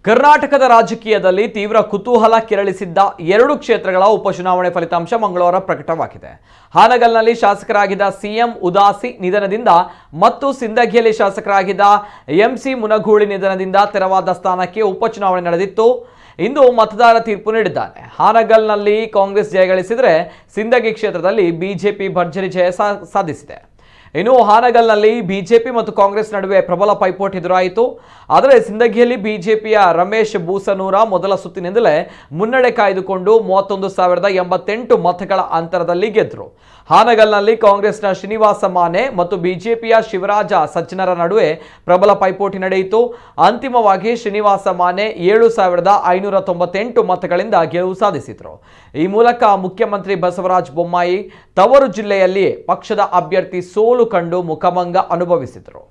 ಕರ್ನಾಟಕದ ರಾಜಕೀಯದಲ್ಲಿ ತೀವ್ರ ಕುತೂಹಲ ಕೆರಳಿಸಿದ್ದ ಎರಡು ಕ್ಷೇತ್ರಗಳ ಉಪಚುನಾವಣೆ ಫಲಿತಾಂಶ ಮಂಗಳವಾರ ಪ್ರಕಟವಾಗಿದೆ. ಹಾನಗಲ್ನಲ್ಲಿ ಶಾಸಕರಾಗಿದ್ದ ಸಿಎಂ ಉದಾಸಿ ನಿಧನದಿಂದ ಮತ್ತು ಸಿಂದಗಿಯಲ್ಲಿ ಶಾಸಕರಾಗಿದ್ದ ಎಂಸಿ ಮುನಗೂಳಿ ನಿಧನದಿಂದ ತೆರವಾದ ಸ್ಥಾನಕ್ಕೆ ಉಪಚುನಾವಣೆ ನಡೆದಿತ್ತು. ಇಂದು ಮತದಾರ ತೀರ್ಪು ನೀಡಿದ್ದಾನೆ. ಹಾನಗಲ್ನಲ್ಲಿ ಕಾಂಗ್ರೆಸ್ ಜಯಗಳಿಸಿದರೆ ಸಿಂದಗಿ ಕ್ಷೇತ್ರದಲ್ಲಿ ಬಿಜೆಪಿ ಭರ್ಜರಿ ಜಯ ಸಾಧಿಸಿದೆ. ಇನ್ನು ಹಾನಗಲ್ನಲ್ಲಿ ಬಿಜೆಪಿ ಮತ್ತು ಕಾಂಗ್ರೆಸ್ ನಡುವೆ ಪ್ರಬಲ ಪೈಪೋಟಿ ಎದುರಾಯಿತು. ಆದರೆ ಸಿಂದಗಿಯಲ್ಲಿ ಬಿಜೆಪಿಯ ರಮೇಶ್ ಬೂಸನೂರ ಮೊದಲ ಸುತ್ತಿನಿಂದಲೇ ಮುನ್ನಡೆ ಕಾಯ್ದುಕೊಂಡು 31,088 ಮತಗಳ ಅಂತರದಲ್ಲಿ ಗೆದ್ದರು. ಹಾನಗಲ್ನಲ್ಲಿ ಕಾಂಗ್ರೆಸ್ನ ಶ್ರೀನಿವಾಸ ಮಾನೆ ಮತ್ತು ಬಿಜೆಪಿಯ ಶಿವರಾಜ ಸಜ್ಜನರ ನಡುವೆ ಪ್ರಬಲ ಪೈಪೋಟಿ ನಡೆಯಿತು. ಅಂತಿಮವಾಗಿ ಶ್ರೀನಿವಾಸ ಮಾನೆ 7,598 ಮತಗಳಿಂದ ಗೆಲುವು ಸಾಧಿಸಿದರು. ಈ ಮೂಲಕ ಮುಖ್ಯಮಂತ್ರಿ ಬಸವರಾಜ ಬೊಮ್ಮಾಯಿ ತವರು ಜಿಲ್ಲೆಯಲ್ಲಿ ಪಕ್ಷದ ಅಭ್ಯರ್ಥಿ ಸೋಲು ಕಂಡು ಮುಖಭಂಗ ಅನುಭವಿಸಿದರು.